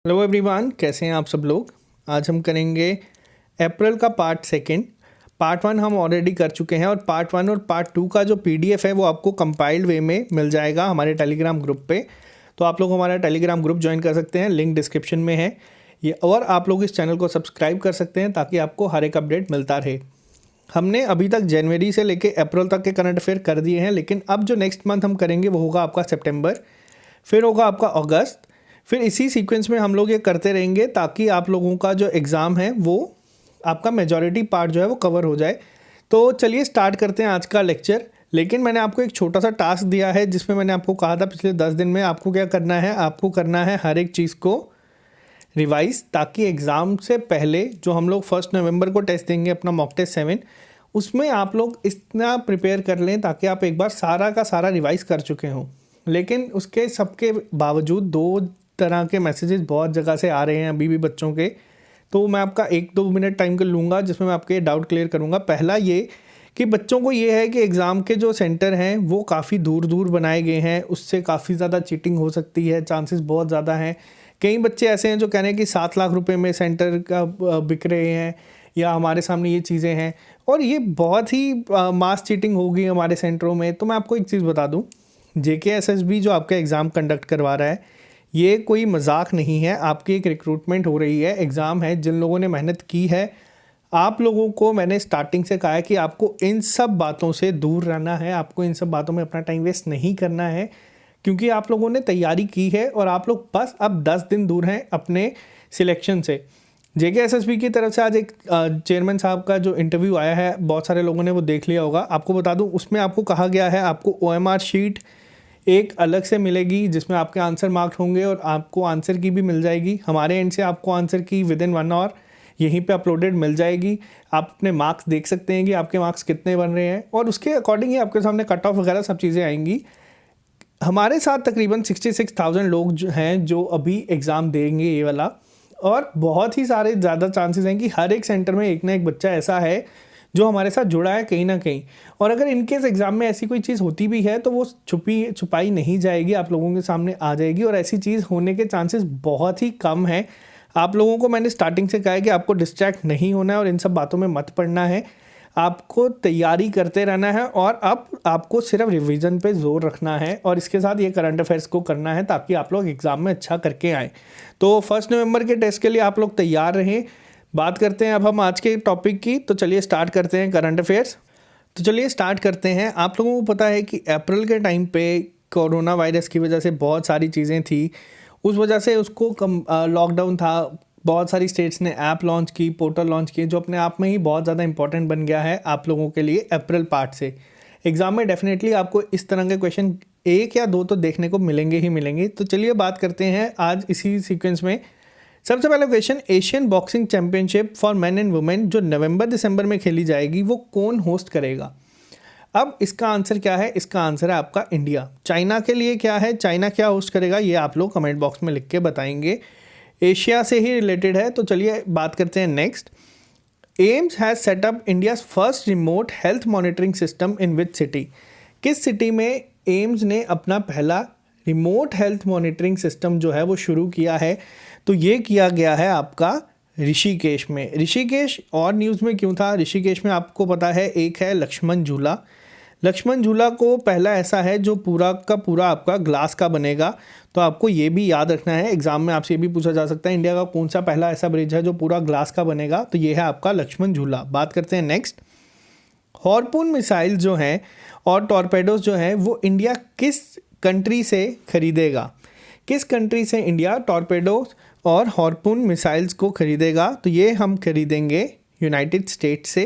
Hello everyone, कैसे हैं आप सब लोग। आज हम करेंगे अप्रैल का पार्ट सेकंड। पार्ट वन हम ऑलरेडी कर चुके हैं और पार्ट वन और पार्ट टू का जो पीडीएफ है वो आपको कंपाइल्ड वे में मिल जाएगा हमारे टेलीग्राम ग्रुप पे। तो आप लोग हमारा टेलीग्राम ग्रुप ज्वाइन कर सकते हैं, लिंक डिस्क्रिप्शन में है ये। और आप लोग इस चैनल को सब्सक्राइब कर सकते हैं ताकि आपको हर एक अपडेट मिलता रहे। हमने अभी तक जनवरी से लेके अप्रैल तक के करंट अफेयर कर दिए हैं, लेकिन अब जो नेक्स्ट मंथ हम करेंगे वो होगा आपका सितंबर, फिर होगा आपका अगस्त, फिर इसी सीक्वेंस में हम लोग ये करते रहेंगे ताकि आप लोगों का जो एग्ज़ाम है वो आपका मेजॉरिटी पार्ट जो है वो कवर हो जाए। तो चलिए स्टार्ट करते हैं आज का लेक्चर। लेकिन मैंने आपको एक छोटा सा टास्क दिया है जिसमें मैंने आपको कहा था पिछले 10 दिन में आपको क्या करना है, आपको करना है हर एक चीज़ को रिवाइज, ताकि एग्ज़ाम से पहले जो हम लोग 1 नवंबर को टेस्ट देंगे अपना मॉक टेस्ट 7, उसमें आप लोग इतना प्रिपेयर कर लें ताकि आप एक बार सारा का सारा रिवाइज कर चुके हों। लेकिन उसके सबके बावजूद दो तरह के मैसेजेस बहुत जगह से आ रहे हैं अभी भी बच्चों के। तो मैं आपका 1-2 मिनट टाइम कर लूँगा जिसमें मैं आपके डाउट क्लियर करूँगा। पहला ये कि बच्चों को ये है कि एग्ज़ाम के जो सेंटर हैं वो काफ़ी दूर दूर बनाए गए हैं, उससे काफ़ी ज़्यादा चीटिंग हो सकती है, चांसेस बहुत ज़्यादा हैं। कई बच्चे ऐसे हैं जो कह रहे हैं कि 7 लाख रुपए में सेंटर का बिक रहे हैं, या हमारे सामने ये चीज़ें हैं और ये बहुत ही मास चीटिंग होगी हमारे सेंटरों में। तो मैं आपको एक चीज़ बता दूँ, JKSSB जो आपका एग्ज़ाम कंडक्ट करवा रहा है ये कोई मजाक नहीं है, आपकी एक रिक्रूटमेंट हो रही है, एग्ज़ाम है। जिन लोगों ने मेहनत की है, आप लोगों को मैंने स्टार्टिंग से कहा है कि आपको इन सब बातों से दूर रहना है, आपको इन सब बातों में अपना टाइम वेस्ट नहीं करना है, क्योंकि आप लोगों ने तैयारी की है और आप लोग बस अब 10 दिन दूर हैं अपने सिलेक्शन से। JKSSB की तरफ से आज एक चेयरमैन साहब का जो इंटरव्यू आया है, बहुत सारे लोगों ने वो देख लिया होगा। आपको बता दूं, उसमें आपको कहा गया है आपको OMR शीट एक अलग से मिलेगी जिसमें आपके आंसर मार्क होंगे और आपको आंसर की भी मिल जाएगी। हमारे एंड से आपको आंसर की विदिन 1 आवर यहीं पे अपलोडेड मिल जाएगी। आप अपने मार्क्स देख सकते हैं कि आपके मार्क्स कितने बन रहे हैं और उसके अकॉर्डिंग ही आपके सामने कट ऑफ वगैरह सब चीज़ें आएंगी। हमारे साथ तकरीबन 66,000 लोग जो हैं जो अभी एग्ज़ाम देंगे ये वाला, और बहुत ही सारे ज़्यादा चांसेस हैं कि हर एक सेंटर में एक ना एक बच्चा ऐसा है जो हमारे साथ जुड़ा है कहीं ना कहीं। और अगर इनकेस एग्ज़ाम में ऐसी कोई चीज़ होती भी है तो वो छुपाई नहीं जाएगी, आप लोगों के सामने आ जाएगी और ऐसी चीज़ होने के चांसेस बहुत ही कम हैं। आप लोगों को मैंने स्टार्टिंग से कहा है कि आपको डिस्ट्रैक्ट नहीं होना है और इन सब बातों में मत पड़ना है, आपको तैयारी करते रहना है और अब आपको सिर्फ रिवीजन पे जोर रखना है और इसके साथ ये करंट अफेयर्स को करना है ताकि आप लोग एग्ज़ाम में अच्छा करके आएँ। तो 1 नवंबर के टेस्ट के लिए आप लोग तैयार रहें। बात करते हैं अब हम आज के टॉपिक की, तो चलिए स्टार्ट करते हैं करंट अफेयर्स। तो चलिए स्टार्ट करते हैं। आप लोगों को पता है कि अप्रैल के टाइम पे कोरोना वायरस की वजह से बहुत सारी चीज़ें थी, उस वजह से उसको लॉकडाउन था। बहुत सारी स्टेट्स ने ऐप लॉन्च की, पोर्टल लॉन्च किए, जो अपने आप में ही बहुत ज़्यादा इंपॉर्टेंट बन गया है आप लोगों के लिए अप्रैल पार्ट से। एग्ज़ाम में डेफिनेटली आपको इस तरह के क्वेश्चन 1 या 2 तो देखने को मिलेंगे ही मिलेंगे। तो चलिए बात करते हैं आज इसी सीक्वेंस में। सबसे पहला question, Asian boxing championship for main and women जो नवंबर-दिसंबर में खेली जाएगी वो कौन होस्ट करेगा। अब इसका आंसर क्या है, इसका आंसर है आपका इंडिया। चाइना के लिए क्या है, चाइना क्या होस्ट करेगा, ये आप लोग कमेंट बॉक्स में लिख के बताएंगे। एशिया से ही रिलेटेड है। तो चलिए बात करते हैं next. AIIMS has set up India's first remote health monitoring system in which city. किस सिटी में एम्स ने अपना पहला रिमोट हेल्थ मॉनिटरिंग सिस्टम जो है वो शुरू किया है। तो ये किया गया है आपका ऋषिकेश में। ऋषिकेश और न्यूज़ में क्यों था, ऋषिकेश में आपको पता है एक है लक्ष्मण झूला। लक्ष्मण झूला को पहला ऐसा है जो पूरा का पूरा आपका ग्लास का बनेगा। तो आपको ये भी याद रखना है, एग्जाम में आपसे ये भी पूछा जा सकता है इंडिया का कौन सा पहला ऐसा ब्रिज है जो पूरा ग्लास का बनेगा। तो ये है आपका लक्ष्मण झूला। बात करते हैं नेक्स्ट। हार्पून मिसाइल जो हैं और टॉर्पेडोज जो हैं वो इंडिया किस कंट्री से खरीदेगा। किस कंट्री से इंडिया टॉर्पेडोज और हार्पून मिसाइल्स को खरीदेगा। तो ये हम खरीदेंगे यूनाइटेड स्टेट्स से।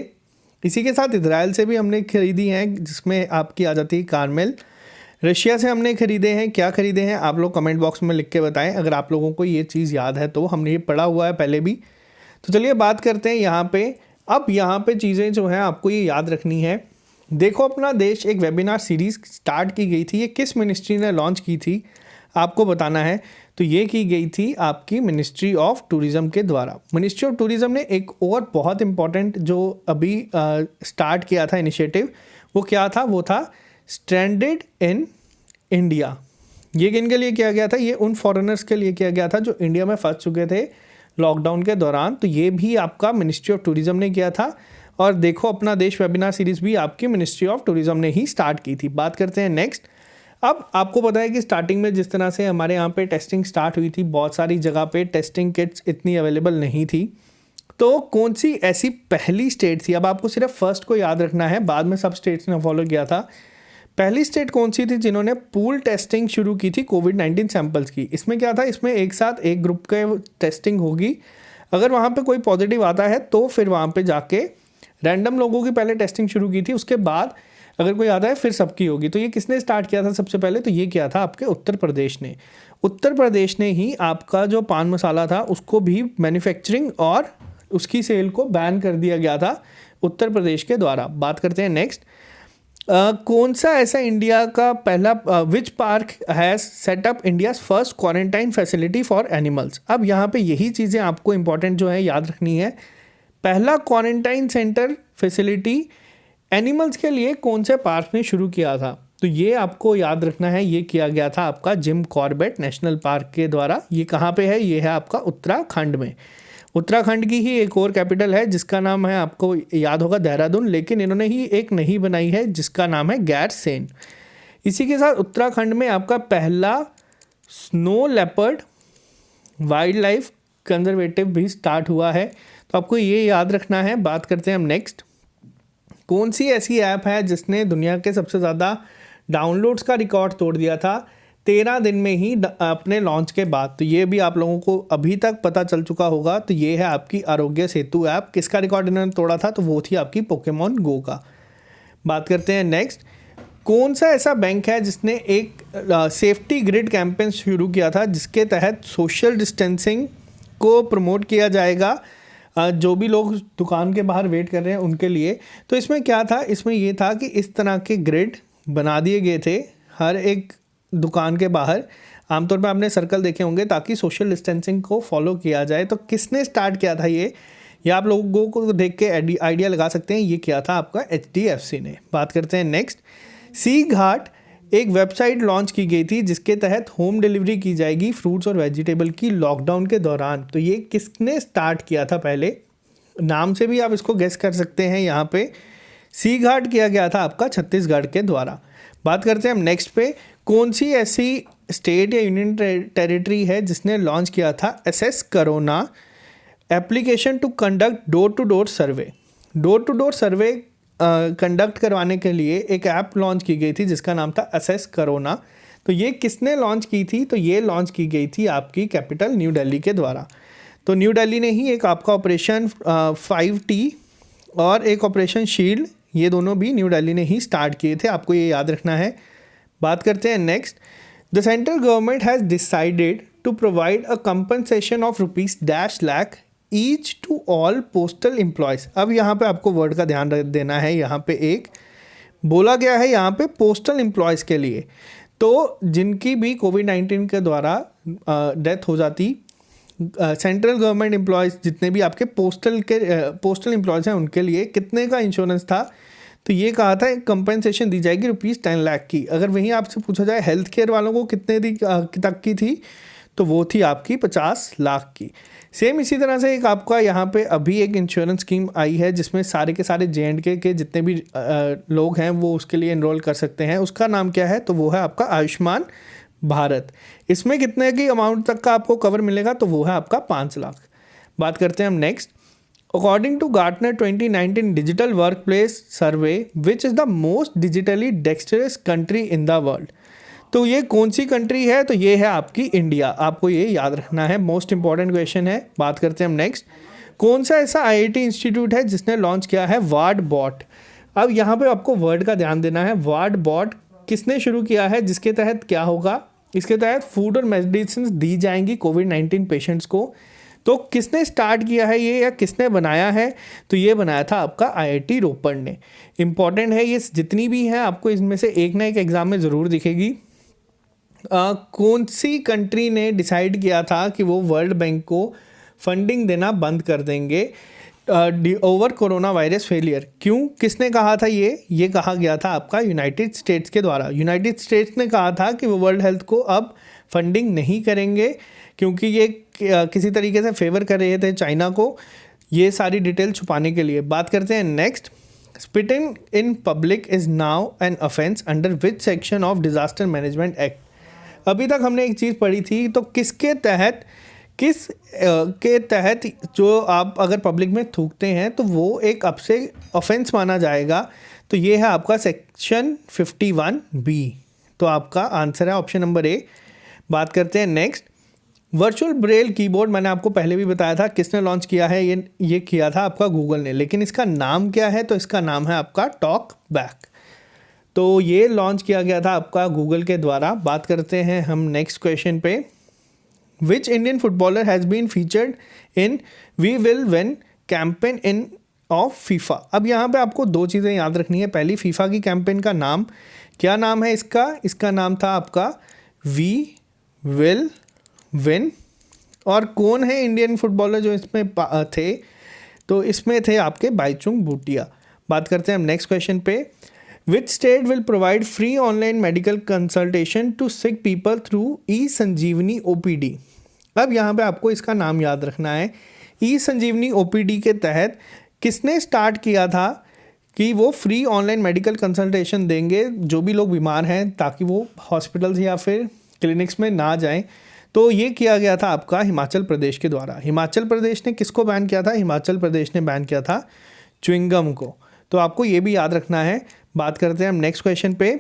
इसी के साथ इजराइल से भी हमने खरीदी हैं, जिसमें आपकी आ जाती है कार्मेल। रशिया से हमने खरीदे हैं। क्या खरीदे हैं आप लोग कमेंट बॉक्स में लिख के बताएं अगर आप लोगों को ये चीज़ याद है, तो हमने ये पढ़ा हुआ है पहले भी। तो चलिए बात करते हैं यहाँ पे। अब यहाँ पे चीज़ें जो हैं आपको ये याद रखनी है। देखो अपना देश एक वेबिनार सीरीज़ स्टार्ट की गई थी, ये किस मिनिस्ट्री ने लॉन्च की थी आपको बताना है। तो ये की गई थी आपकी मिनिस्ट्री ऑफ टूरिज़्म के द्वारा। मिनिस्ट्री ऑफ टूरिज़्म ने एक और बहुत इंपॉर्टेंट जो अभी स्टार्ट किया था इनिशिएटिव, वो क्या था, वो था स्ट्रैंडेड इन इंडिया। ये किन के लिए किया गया था? ये उन फॉरेनर्स के लिए किया गया था जो इंडिया में फंस चुके थे लॉकडाउन के दौरान। तो ये भी आपका मिनिस्ट्री ऑफ टूरिज्म ने किया था। और देखो अपना देश वेबिनार सीरीज़ भी आपकी मिनिस्ट्री ऑफ टूरिज्म ने ही स्टार्ट की थी। बात करते हैं नेक्स्ट। अब आपको पता है कि स्टार्टिंग में जिस तरह से हमारे यहाँ पे टेस्टिंग स्टार्ट हुई थी, बहुत सारी जगह पे टेस्टिंग किट्स इतनी अवेलेबल नहीं थी। तो कौन सी ऐसी पहली स्टेट थी? अब आपको सिर्फ फर्स्ट को याद रखना है, बाद में सब स्टेट्स ने फॉलो किया था। पहली स्टेट कौन सी थी जिन्होंने पूल टेस्टिंग शुरू की थी कोविड-19 सैंपल्स की? इसमें क्या था, इसमें एक साथ एक ग्रुप के टेस्टिंग होगी। अगर वहाँ पे कोई पॉजिटिव आता है तो फिर वहाँ पे जाके रैंडम लोगों की पहले टेस्टिंग शुरू की थी, उसके बाद अगर कोई आता है फिर सबकी होगी। तो ये किसने स्टार्ट किया था सबसे पहले? तो ये किया था आपके उत्तर प्रदेश ने। उत्तर प्रदेश ने ही आपका जो पान मसाला था उसको भी मैन्युफैक्चरिंग और उसकी सेल को बैन कर दिया गया था उत्तर प्रदेश के द्वारा। बात करते हैं नेक्स्ट। कौन सा ऐसा इंडिया का पहला which park has set up India's first quarantine facility for animals? अब यहाँ पे यही चीज़ें आपको इंपॉर्टेंट जो है याद रखनी है। पहला क्वारंटाइन सेंटर फैसिलिटी एनिमल्स के लिए कौन से पार्क ने शुरू किया था? तो ये आपको याद रखना है, ये किया गया था आपका जिम कॉर्बेट नेशनल पार्क के द्वारा। ये कहाँ पे है? ये है आपका उत्तराखंड में। उत्तराखंड की ही एक और कैपिटल है जिसका नाम है, आपको याद होगा, देहरादून, लेकिन इन्होंने ही एक नई बनाई है जिसका नाम है गैरसेन। इसी के साथ उत्तराखंड में आपका पहला snow leopard wild life conservative भी स्टार्ट हुआ है। तो आपको ये याद रखना है। बात करते हैं हम नेक्स्ट। कौन सी ऐसी ऐप है जिसने दुनिया के सबसे ज़्यादा डाउनलोड्स का रिकॉर्ड तोड़ दिया था 13 दिन में ही अपने लॉन्च के बाद? तो ये भी आप लोगों को अभी तक पता चल चुका होगा। तो ये है आपकी आरोग्य सेतु ऐप। किसका रिकॉर्ड इन्होंने तोड़ा था? तो वो थी आपकी पोकेमॉन गो का। बात करते हैं नेक्स्ट। कौन सा ऐसा बैंक है जिसने एक सेफ्टी ग्रिड कैंपेन शुरू किया था जिसके तहत सोशल डिस्टेंसिंग को प्रमोट किया जाएगा जो भी लोग दुकान के बाहर वेट कर रहे हैं उनके लिए? तो इसमें क्या था? इसमें ये था कि इस तरह के ग्रिड बना दिए गए थे हर एक दुकान के बाहर। आमतौर पर आपने सर्कल देखे होंगे ताकि सोशल डिस्टेंसिंग को फॉलो किया जाए। तो किसने स्टार्ट किया था ये आप लोगों को देख के आइडिया लगा सकते हैं। ये किया था आपका HDFC ने। बात करते हैं नेक्स्ट। सी घाट एक वेबसाइट लॉन्च की गई थी जिसके तहत होम डिलीवरी की जाएगी फ्रूट्स और वेजिटेबल की लॉकडाउन के दौरान। तो ये किसने स्टार्ट किया था? पहले नाम से भी आप इसको गेस कर सकते हैं। यहाँ पे सी घाट किया गया था आपका छत्तीसगढ़ के द्वारा। बात करते हैं हम नेक्स्ट पे। कौन सी ऐसी स्टेट या यूनियन टेरिटरी है जिसने लॉन्च किया था assess corona application to conduct door to door survey? Door to door survey conduct करवाने के लिए एक ऐप लॉन्च की गई थी जिसका नाम था असेस कोरोना। तो ये किसने लॉन्च की थी? तो ये लॉन्च की गई थी आपकी कैपिटल न्यू दिल्ली के द्वारा। तो न्यू दिल्ली ने ही एक आपका ऑपरेशन 5T और एक ऑपरेशन शील्ड, ये दोनों भी न्यू दिल्ली ने ही स्टार्ट किए थे। आपको ये याद रखना है। बात करते हैं next. The central government has decided to provide a compensation of ₹1 lakh each to all postal employees. अब यहाँ पे आपको वर्ड का ध्यान देना है। यहाँ पे एक बोला गया है यहाँ पे पोस्टल एम्प्लॉयज़ के लिए, तो जिनकी भी कोविड-19 के द्वारा डेथ हो जाती, सेंट्रल गवर्नमेंट एम्प्लॉयज़ जितने भी आपके पोस्टल एम्प्लॉयज़ हैं उनके लिए कितने का इंश्योरेंस था? तो ये कहा था एक कंपनसेशन दी जाएगी ₹10 लाख की। अगर वहीं आपसे पूछा जाए हेल्थ केयर वालों को कितने तक की थी, तो वो थी आपकी 50 लाख की। सेम इसी तरह से एक आपका यहाँ पे अभी एक इंश्योरेंस स्कीम आई है जिसमें सारे के सारे J&K के जितने भी लोग हैं वो उसके लिए एनरोल कर सकते हैं। उसका नाम क्या है? तो वो है आपका आयुष्मान भारत। इसमें कितने की अमाउंट तक का आपको कवर मिलेगा? तो वो है आपका 5 लाख। बात करते हैं हम next. According to Gartner 2019 digital workplace survey which is the most digitally dexterous country in the world? तो ये कौन सी कंट्री है? तो ये है आपकी इंडिया। आपको ये याद रखना है, मोस्ट इंपॉर्टेंट क्वेश्चन है। बात करते हैं हम नेक्स्ट। कौन सा ऐसा IIT इंस्टीट्यूट है जिसने लॉन्च किया है वार्ड बॉट? अब यहाँ पे आपको वर्ड का ध्यान देना है। वार्ड बॉट किसने शुरू किया है? जिसके तहत क्या होगा? इसके तहत फूड और मेडिसिन दी जाएंगी कोविड-19 पेशेंट्स को। तो किसने स्टार्ट किया है ये या किसने बनाया है? तो ये बनाया था आपका IIT रोपड़ ने। इंपॉर्टेंट है ये, जितनी भी हैं आपको इनमें से एक ना एक एग्ज़ाम में ज़रूर दिखेगी। कौन सी कंट्री ने डिसाइड किया था कि वो वर्ल्ड बैंक को फंडिंग देना बंद कर देंगे ओवर कोरोना वायरस फेलियर। क्यों, किसने कहा था ये कहा गया था आपका यूनाइटेड स्टेट्स के द्वारा। यूनाइटेड स्टेट्स ने कहा था कि वो वर्ल्ड हेल्थ को अब फंडिंग नहीं करेंगे क्योंकि ये किसी तरीके से फेवर कर रहे थे चाइना को, ये सारी डिटेल छुपाने के लिए। बात करते हैं next. Spitting in public is now an offence under which section of disaster management act. अभी तक हमने एक चीज़ पढ़ी थी, तो किसके तहत के तहत जो आप अगर पब्लिक में थूकते हैं तो वो एक आपसे ऑफेंस माना जाएगा। तो ये है आपका सेक्शन 51B। तो आपका आंसर है ऑप्शन नंबर ए। बात करते हैं नेक्स्ट। वर्चुअल ब्रेल कीबोर्ड मैंने आपको पहले भी बताया था, किसने लॉन्च किया है, ये किया था आपका गूगल ने, लेकिन इसका नाम क्या है, तो इसका नाम है आपका टॉक बैक। तो ये लॉन्च किया गया था आपका गूगल के द्वारा। बात करते हैं हम नेक्स्ट क्वेश्चन पे। Which Indian footballer has been featured in We Will Win campaign in of FIFA? अब यहाँ पे आपको दो चीज़ें याद रखनी है। पहली, फीफा की कैंपेन का नाम क्या नाम है इसका नाम था आपका We Will Win। और कौन है इंडियन फुटबॉलर जो इसमें थे, तो इसमें थे आपके बाईचुंग भूटिया। बात करते हैं हम नेक्स्ट क्वेश्चन पे। Which state will provide free online medical consultation to sick people through e-संजीवनी OPD? अब यहाँ पे आपको इसका नाम याद रखना है। e-संजीवनी OPD के तहत किसने स्टार्ट किया था कि वो फ्री ऑनलाइन मेडिकल कंसल्टेशन देंगे जो भी लोग बीमार हैं, ताकि वो हॉस्पिटल्स या फिर क्लिनिक्स में ना जाएं। तो ये किया गया था आपका हिमाचल प्रदेश के द्वारा। हिमाचल प्रदेश ने किसको बैन किया था? हिमाचल प्रदेश ने बैन किया था च्युइंगम को। तो आपको ये भी याद रखना है। बात करते हैं हम नेक्स्ट क्वेश्चन पे।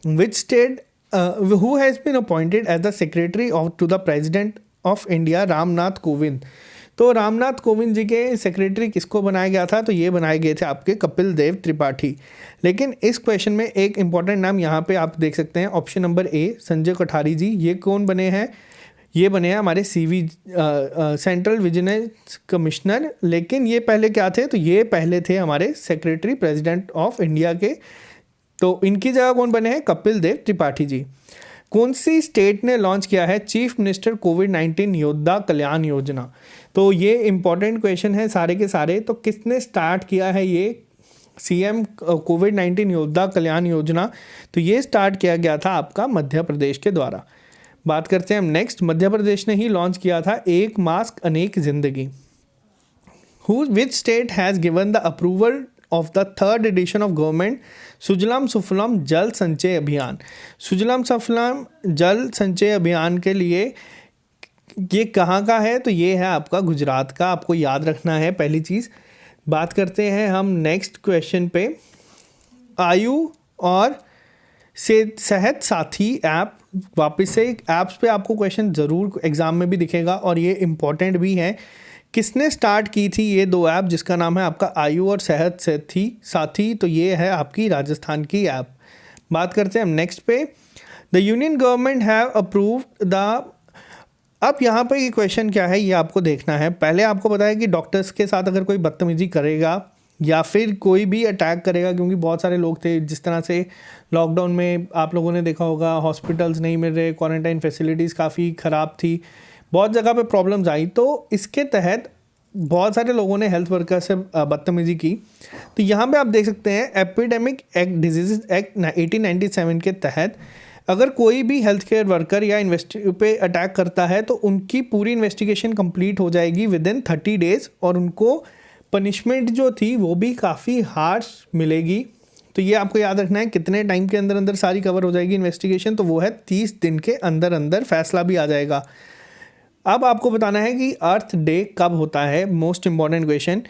Which state who has been appointed as the secretary of to the president of India Ramnath Kovind. तो रामनाथ कोविंद जी के सेक्रेटरी किसको बनाया गया था? तो ये बनाए गए थे आपके कपिल देव त्रिपाठी। लेकिन इस क्वेश्चन में एक इंपॉर्टेंट नाम यहाँ पे आप देख सकते हैं, option number A Sanjay Kothari ji. ये कौन बने हैं? ये बने हैं हमारे सेंट्रल विजिलेंस कमिश्नर। लेकिन ये पहले क्या थे? तो ये पहले थे हमारे सेक्रेटरी प्रेसिडेंट ऑफ इंडिया के। तो इनकी जगह कौन बने हैं? कपिल देव त्रिपाठी जी। कौन सी स्टेट ने लॉन्च किया है चीफ मिनिस्टर कोविड-19 योद्धा कल्याण योजना? तो ये इंपॉर्टेंट क्वेश्चन है सारे के सारे। तो किसने स्टार्ट किया है ये CM कोविड-19 योद्धा कल्याण योजना? तो ये स्टार्ट किया गया था आपका मध्य प्रदेश के द्वारा। बात करते हैं हम नेक्स्ट। मध्य प्रदेश ने ही लॉन्च किया था एक मास्क अनेक जिंदगी। Which state has given the approval of the third edition of government Sujalam Sufalam Jal Sanchay अभियान? सुजलाम सुफलाम जल संचय अभियान के लिए ये कहाँ का है? तो ये है आपका गुजरात का। आपको याद रखना है पहली चीज़। बात करते हैं हम नेक्स्ट क्वेश्चन पे। आयु और सेहत साथी ऐप, वापस से ऐप्स पे आपको क्वेश्चन ज़रूर एग्ज़ाम में भी दिखेगा और ये इम्पॉर्टेंट भी है। किसने स्टार्ट की थी ये दो ऐप, जिसका नाम है आपका आयु और सेहत साथी? तो ये है आपकी राजस्थान की ऐप। बात करते हैं हम नेक्स्ट पे। The union government have approved the. अब यहाँ पे ये क्वेश्चन क्या है ये आपको देखना है। पहले आपको पता है कि डॉक्टर्स के साथ अगर कोई बदतमीजी करेगा या फिर कोई भी अटैक करेगा, क्योंकि बहुत सारे लोग थे, जिस तरह से लॉकडाउन में आप लोगों ने देखा होगा हॉस्पिटल्स नहीं मिल रहे, क्वारंटाइन फैसिलिटीज़ काफ़ी ख़राब थी, बहुत जगह पे प्रॉब्लम्स आई। तो इसके तहत बहुत सारे लोगों ने हेल्थ वर्कर से बदतमीजी की। तो यहाँ पे आप देख सकते हैं एपिडेमिक एक्ट डिजीज़ एक्ट 1897 के तहत अगर कोई भी हेल्थ केयर वर्कर या पे अटैक करता है तो उनकी पूरी इन्वेस्टिगेशन कंप्लीट हो जाएगी विदिन 30 डेज़ और उनको पनिशमेंट जो थी वो भी काफ़ी हार्श मिलेगी। तो ये आपको याद रखना है कितने टाइम के अंदर अंदर सारी कवर हो जाएगी इन्वेस्टिगेशन। तो वो है 30 दिन के अंदर अंदर फैसला भी आ जाएगा। अब आपको बताना है कि अर्थ डे कब होता है। Most important question.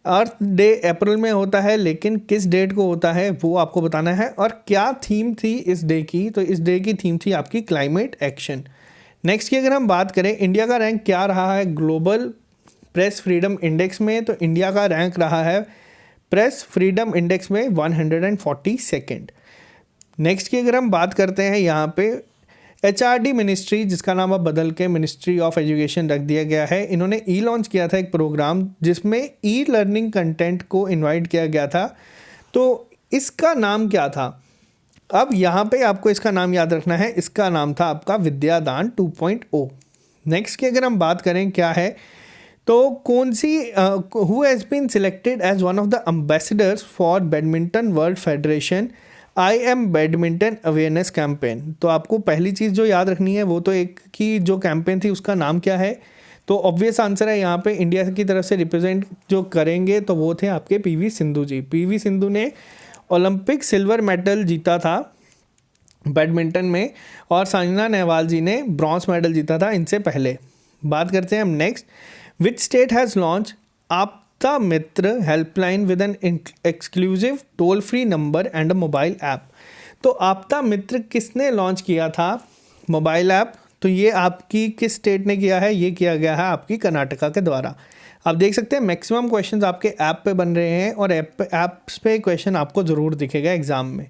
Earth day April में होता है, लेकिन किस डेट को होता है वो आपको बताना है। और क्या थीम थी इस डे की? तो इस डे की थीम थी आपकी क्लाइमेट एक्शन। नेक्स्ट की अगर हम बात करें, इंडिया का रैंक क्या रहा है ग्लोबल प्रेस फ्रीडम इंडेक्स में? तो इंडिया का रैंक रहा है प्रेस फ्रीडम इंडेक्स में 142nd। नेक्स्ट की अगर हम बात करते हैं यहाँ पे HRD मिनिस्ट्री, जिसका नाम अब बदल के मिनिस्ट्री ऑफ एजुकेशन रख दिया गया है, इन्होंने लॉन्च किया था एक प्रोग्राम जिसमें लर्निंग कंटेंट को इनवाइट किया गया था। तो इसका नाम क्या था? अब यहाँ पे आपको इसका नाम याद रखना है। इसका नाम था आपका विद्यादान 2.0। नेक्स्ट की अगर हम बात करें क्या है, तो कौन सी who has been selected as one of the ambassadors for badminton world federation I am badminton awareness campaign. तो आपको पहली चीज़ जो याद रखनी है वो तो एक कि जो कैंपेन थी उसका नाम क्या है। तो ऑब्वियस आंसर है यहाँ पे इंडिया की तरफ से रिप्रेजेंट जो करेंगे तो वो थे आपके पीवी सिंधु जी। पीवी सिंधु ने ओलंपिक सिल्वर मेडल जीता था बैडमिंटन में, और साइना नेहवाल जी ने ब्रॉन्ज मेडल जीता था इनसे पहले। बात करते हैं हम next, which state has launch Aapda Mitra helpline with an exclusive toll free number and a mobile app. तो आपदा मित्र किसने लॉन्च किया था मोबाइल ऐप, तो ये आपकी किस स्टेट ने किया है, ये किया गया है आपकी कर्नाटका के द्वारा। आप देख सकते हैं मैक्सिमम क्वेश्चंस आपके ऐप पे बन रहे हैं और ऐप्स पे क्वेश्चन आपको ज़रूर दिखेगा एग्ज़ाम में।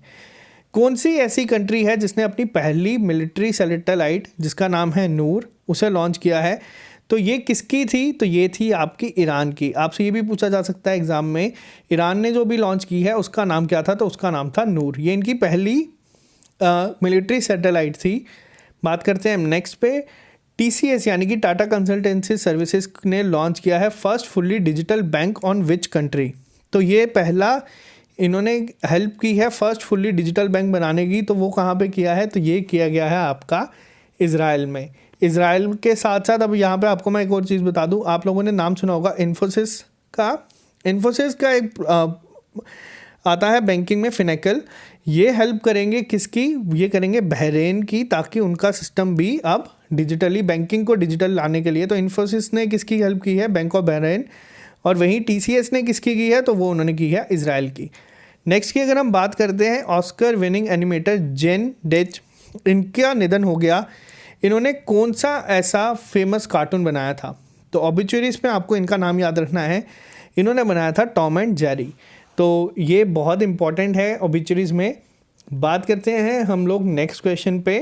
कौन सी ऐसी कंट्री है जिसने अपनी पहली मिलिट्री सैटेलाइट जिसका नाम है नूर उसे लॉन्च किया है, तो ये किसकी थी, तो ये थी आपकी ईरान की। आपसे ये भी पूछा जा सकता है एग्ज़ाम में, ईरान ने जो भी लॉन्च की है उसका नाम क्या था, तो उसका नाम था नूर। ये इनकी पहली मिलिट्री सैटेलाइट थी। बात करते हैं हम नेक्स्ट पे, TCS यानी कि टाटा कंसल्टेंसी सर्विसेज ने लॉन्च किया है first fully digital bank on which country. तो ये पहला इन्होंने हेल्प की है फर्स्ट फुल्ली डिजिटल बैंक बनाने की, तो वो कहाँ पे किया है, तो ये किया गया है आपका इज़राइल में। इज़राइल के साथ साथ अब यहाँ पे आपको मैं एक और चीज़ बता दूँ, आप लोगों ने नाम सुना होगा इन्फोसिस का एक आता है बैंकिंग में फिनेकल। ये हेल्प करेंगे किसकी, ये करेंगे बहरेन की, ताकि उनका सिस्टम भी अब डिजिटली बैंकिंग को डिजिटल लाने के लिए। तो इन्फोसिस ने किसकी हेल्प की है, बैंक ऑफ बहरेन। और वहीं TCS ने किसकी की है, तो वो उन्होंने की है इज़राइल की। नेक्स्ट की अगर हम बात करते हैं, ऑस्कर विनिंग एनिमेटर जेन डेच, इनका निधन हो गया। इन्होंने कौन सा ऐसा फेमस कार्टून बनाया था, तो ऑबिचुरीज में आपको इनका नाम याद रखना है। इन्होंने बनाया था टॉम एंड जेरी, तो ये बहुत इंपॉर्टेंट है ऑबिचुरीज में। बात करते हैं हम लोग नेक्स्ट क्वेश्चन पे।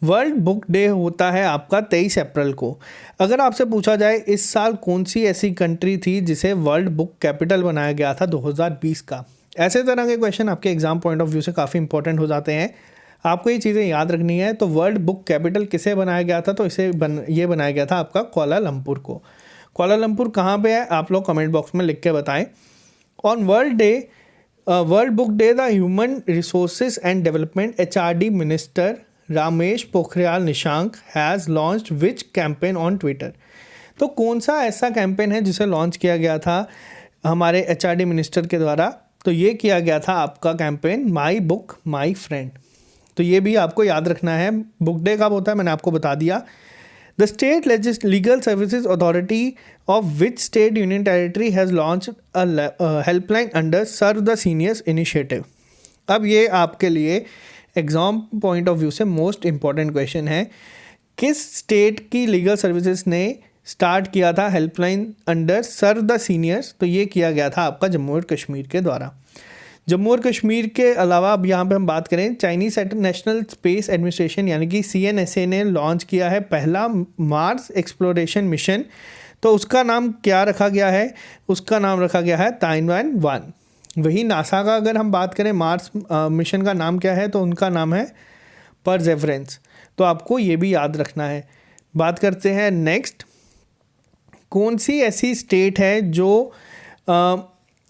वर्ल्ड बुक डे होता है आपका 23 अप्रैल को। अगर आपसे पूछा जाए इस साल कौन सी ऐसी कंट्री थी जिसे वर्ल्ड बुक कैपिटल बनाया गया था 2020 का, ऐसे तरह के क्वेश्चन आपके एग्जाम पॉइंट ऑफ व्यू से काफ़ी इंपॉर्टेंट हो जाते हैं। आपको ये चीज़ें याद रखनी है। तो वर्ल्ड बुक कैपिटल किसे बनाया गया था, तो ये बनाया गया था आपका कुआलालंपुर को। कुआलालंपुर कहाँ पे है, आप लोग कमेंट बॉक्स में लिख के बताएं। On world book day the human resources and development HRD minister Ramesh Pokhriyal Nishank has launched which campaign on Twitter. तो कौन सा ऐसा कैंपेन है जिसे लॉन्च किया गया था हमारे HRD मिनिस्टर के द्वारा, तो ये किया गया था आपका campaign my book my friend. तो ये भी आपको याद रखना है। बुक डे कब होता है मैंने आपको बता दिया। The state legal services authority of which state union territory has launch a helpline under serve the seniors initiative. अब ये आपके लिए एग्ज़ाम पॉइंट ऑफ व्यू से मोस्ट इम्पॉर्टेंट क्वेश्चन है, किस स्टेट की लीगल सर्विसेज ने स्टार्ट किया था helpline under serve the seniors, तो ये किया गया था आपका जम्मू और कश्मीर के द्वारा। जम्मू और कश्मीर के अलावा अब यहाँ पे हम बात करें, चाइनीज़ नेशनल स्पेस एडमिनिस्ट्रेशन यानी कि CNSA ने लॉन्च किया है पहला मार्स एक्सप्लोरेशन मिशन। तो उसका नाम क्या रखा गया है, उसका नाम रखा गया है ताइवान-1। वही नासा का अगर हम बात करें मार्स मिशन का नाम क्या है, तो उनका नाम है परसेवरेंस। तो आपको ये भी याद रखना है। बात करते हैं नेक्स्ट, कौन सी ऐसी स्टेट है जो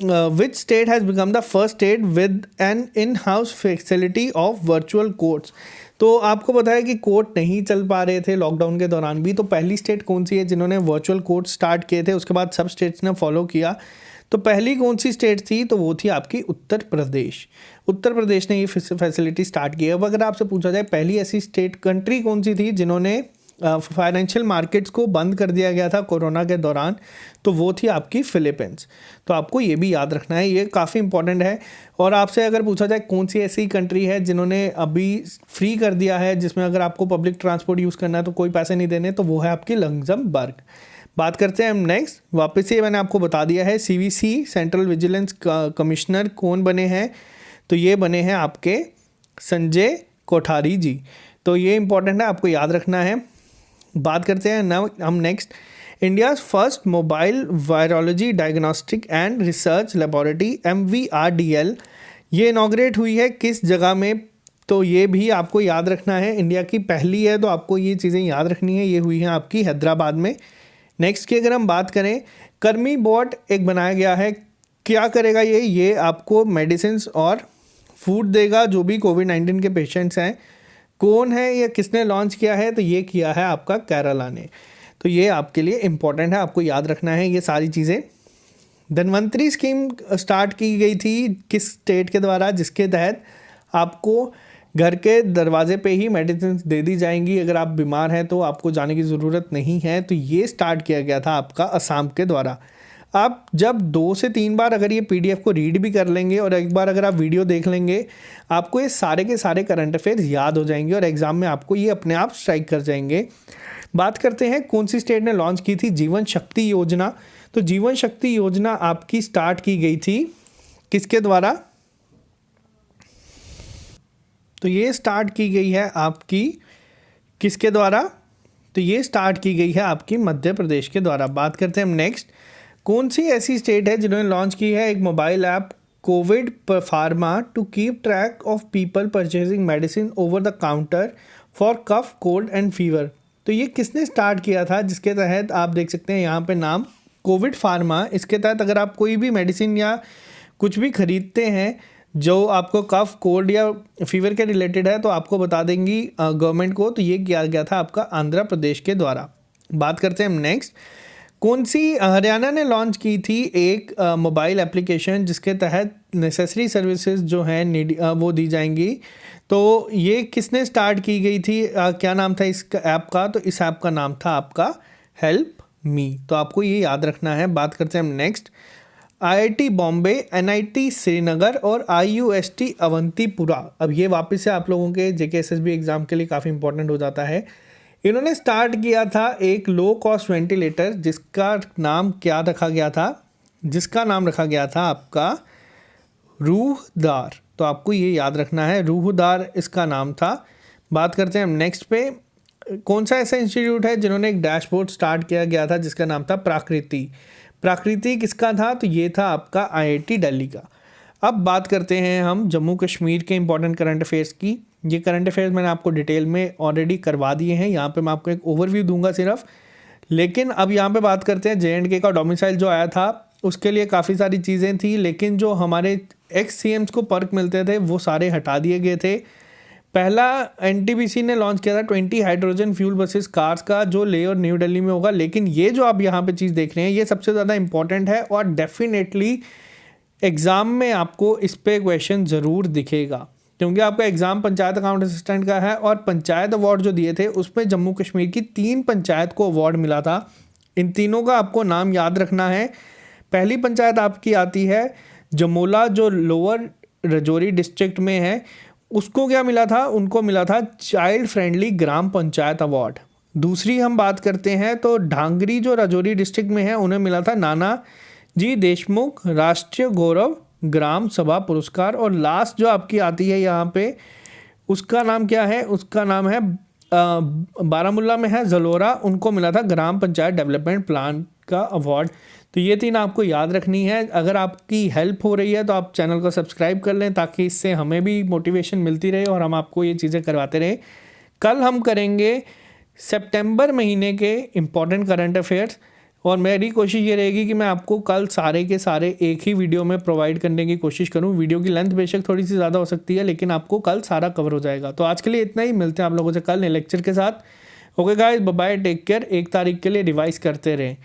which state has become the first state with an in house facility of virtual courts. तो आपको पता है कि कोर्ट नहीं चल पा रहे थे लॉकडाउन के दौरान भी, तो पहली स्टेट कौन सी है जिन्होंने वर्चुअल कोर्ट स्टार्ट किए थे, उसके बाद सब स्टेट्स ने फॉलो किया। तो पहली कौन सी स्टेट थी, तो वो थी आपकी उत्तर प्रदेश। उत्तर प्रदेश ने ये फैसिलिटी स्टार्ट की है। अब अगर आपसे पूछा जाए पहली ऐसी स्टेट कंट्री कौन सी थी जिन्होंने फाइनेंशियल मार्केट्स को बंद कर दिया गया था कोरोना के दौरान, तो वो थी आपकी फिलीपींस। तो आपको ये भी याद रखना है, ये काफ़ी इंपॉर्टेंट है। और आपसे अगर पूछा जाए कौन सी ऐसी कंट्री है जिन्होंने अभी फ्री कर दिया है, जिसमें अगर आपको पब्लिक ट्रांसपोर्ट यूज़ करना है तो कोई पैसे नहीं देने, तो वो है आपकी लग्जमबर्ग। बात करते हैं हम नेक्स्ट। वापस से मैंने आपको बता दिया है CVC सेंट्रल विजिलेंस कमिश्नर कौन बने हैं, तो ये बने हैं आपके संजय कोठारी जी। तो ये इंपॉर्टेंट है, आपको याद रखना है। बात करते हैं ना हम next, India's first mobile virology diagnostic and research laboratory MVRDL ये इनॉग्रेट हुई है किस जगह में, तो ये भी आपको याद रखना है। इंडिया की पहली है, तो आपको ये चीज़ें याद रखनी है। ये हुई है आपकी हैदराबाद में नेक्स्ट की अगर हम बात करें, कर्मी बॉट एक बनाया गया है। क्या करेगा ये आपको मेडिसिन और फूड देगा जो भी कोविड-19 के पेशेंट्स हैं। कौन है या किसने लॉन्च किया है, तो ये किया है आपका केरला ने। तो ये आपके लिए इम्पॉर्टेंट है, आपको याद रखना है ये सारी चीज़ें। धनवंतरी स्कीम स्टार्ट की गई थी किस स्टेट के द्वारा, जिसके तहत आपको घर के दरवाजे पे ही मेडिसिन दे दी जाएंगी। अगर आप बीमार हैं तो आपको जाने की ज़रूरत नहीं है। तो ये स्टार्ट किया गया था आपका असम के द्वारा। आप जब 2 से 3 बार अगर ये पीडीएफ को रीड भी कर लेंगे और एक बार अगर आप वीडियो देख लेंगे, आपको ये सारे के सारे करंट अफेयर्स याद हो जाएंगे और एग्ज़ाम में आपको ये अपने आप स्ट्राइक कर जाएंगे। बात करते हैं कौन सी स्टेट ने लॉन्च की थी जीवन शक्ति योजना। तो जीवन शक्ति योजना आपकी स्टार्ट की गई थी किसके द्वारा, तो ये स्टार्ट की गई है आपकी किसके द्वारा, तो ये स्टार्ट की गई है आपकी मध्य प्रदेश के द्वारा। बात करते हैं हम नेक्स्ट, कौन सी ऐसी स्टेट है जिन्होंने लॉन्च की है एक mobile app COVID pharma to keep track of people purchasing medicine over the counter for cough cold and fever. तो ये किसने स्टार्ट किया था, जिसके तहत आप देख सकते हैं यहाँ पे नाम कोविड फार्मा। इसके तहत अगर आप कोई भी मेडिसिन या कुछ भी खरीदते हैं जो आपको कफ कोल्ड या फीवर के रिलेटेड है, तो आपको बता देंगी गवर्नमेंट को। तो ये किया गया था आपका आंध्र प्रदेश के द्वारा। बात करते हैं हम नेक्स्ट, कौन सी हरियाणा ने लॉन्च की थी एक मोबाइल एप्लीकेशन जिसके तहत नेसेसरी सर्विसेज जो हैं वो दी जाएंगी। तो ये किसने स्टार्ट की गई थी, क्या नाम था इस ऐप का, तो इस ऐप का नाम था आपका हेल्प मी। तो आपको ये याद रखना है। बात करते हैं हम next, IIT Bombay, NIT Srinagar और आईयूएसटी अवंतीपुरा। अब ये वापस से आप लोगों के जेकेएसएसबी एग्ज़ाम के लिए काफ़ी इंपॉर्टेंट हो जाता है। इन्होंने स्टार्ट किया था एक लो कॉस्ट वेंटिलेटर जिसका नाम क्या रखा गया था, जिसका नाम रखा गया था आपका रूहदार। तो आपको ये याद रखना है, रूहदार इसका नाम था। बात करते हैं हम नेक्स्ट पे, कौन सा ऐसा इंस्टीट्यूट है जिन्होंने एक डैशबोर्ड स्टार्ट किया गया था जिसका नाम था प्राकृति। प्राकृति किसका था, तो ये था आपका आईआईटी दिल्ली का। अब बात करते हैं हम जम्मू कश्मीर के इंपॉर्टेंट करंट अफेयर्स की। ये करंट अफेयर्स मैंने आपको डिटेल में ऑलरेडी करवा दिए हैं, यहाँ पे मैं आपको एक ओवरव्यू दूंगा सिर्फ। लेकिन अब यहाँ पे बात करते हैं जेएंडके का डोमिसाइल जो आया था उसके लिए काफ़ी सारी चीज़ें थी, लेकिन जो हमारे एक्स सीएम्स को पर्क मिलते थे वो सारे हटा दिए गए थे। पहला एनटीपीसी ने लॉन्च किया था 20 हाइड्रोजन फ्यूल बसेस कार्स का, जो लेह और न्यू दिल्ली में होगा। लेकिन ये जो आप यहाँ पे चीज़ देख रहे हैं ये सबसे ज़्यादा इंपॉर्टेंट है और डेफिनेटली एग्ज़ाम में आपको इस पे क्वेश्चन ज़रूर दिखेगा, क्योंकि आपका एग्ज़ाम पंचायत अकाउंट असिस्टेंट का है और पंचायत अवार्ड जो दिए थे उसमें जम्मू कश्मीर की 3 पंचायत को अवार्ड मिला था। इन तीनों का आपको नाम याद रखना है। पहली पंचायत आपकी आती है जमोला जो लोअर राजौरी डिस्ट्रिक्ट में है, उसको क्या मिला था, उनको मिला था चाइल्ड फ्रेंडली ग्राम पंचायत अवार्ड। दूसरी हम बात करते हैं तो ढांगरी जो राजौरी डिस्ट्रिक्ट में है उन्हें मिला था नाना जी देशमुख राष्ट्रीय गौरव ग्राम सभा पुरस्कार। और लास्ट जो आपकी आती है यहाँ पे उसका नाम क्या है, उसका नाम है बारामूला में है जलोरा, उनको मिला था ग्राम पंचायत डेवलपमेंट प्लान का अवार्ड। तो ये 3 आपको याद रखनी है। अगर आपकी हेल्प हो रही है तो आप चैनल को सब्सक्राइब कर लें ताकि इससे हमें भी मोटिवेशन मिलती रहे और हम आपको ये चीज़ें करवाते रहें। कल हम करेंगे सितंबर महीने के इम्पॉर्टेंट करंट अफेयर्स और मेरी कोशिश ये रहेगी कि मैं आपको कल सारे के सारे एक ही वीडियो में प्रोवाइड करने की कोशिश करूं। वीडियो की लेंथ बेशक थोड़ी सी ज़्यादा हो सकती है लेकिन आपको कल सारा कवर हो जाएगा। तो आज के लिए इतना ही, मिलते हैं आप लोगों से कल नए लेक्चर के साथ। Okay guys, bye bye, take care. 1 तारीख के लिए रिवाइज करते रहें।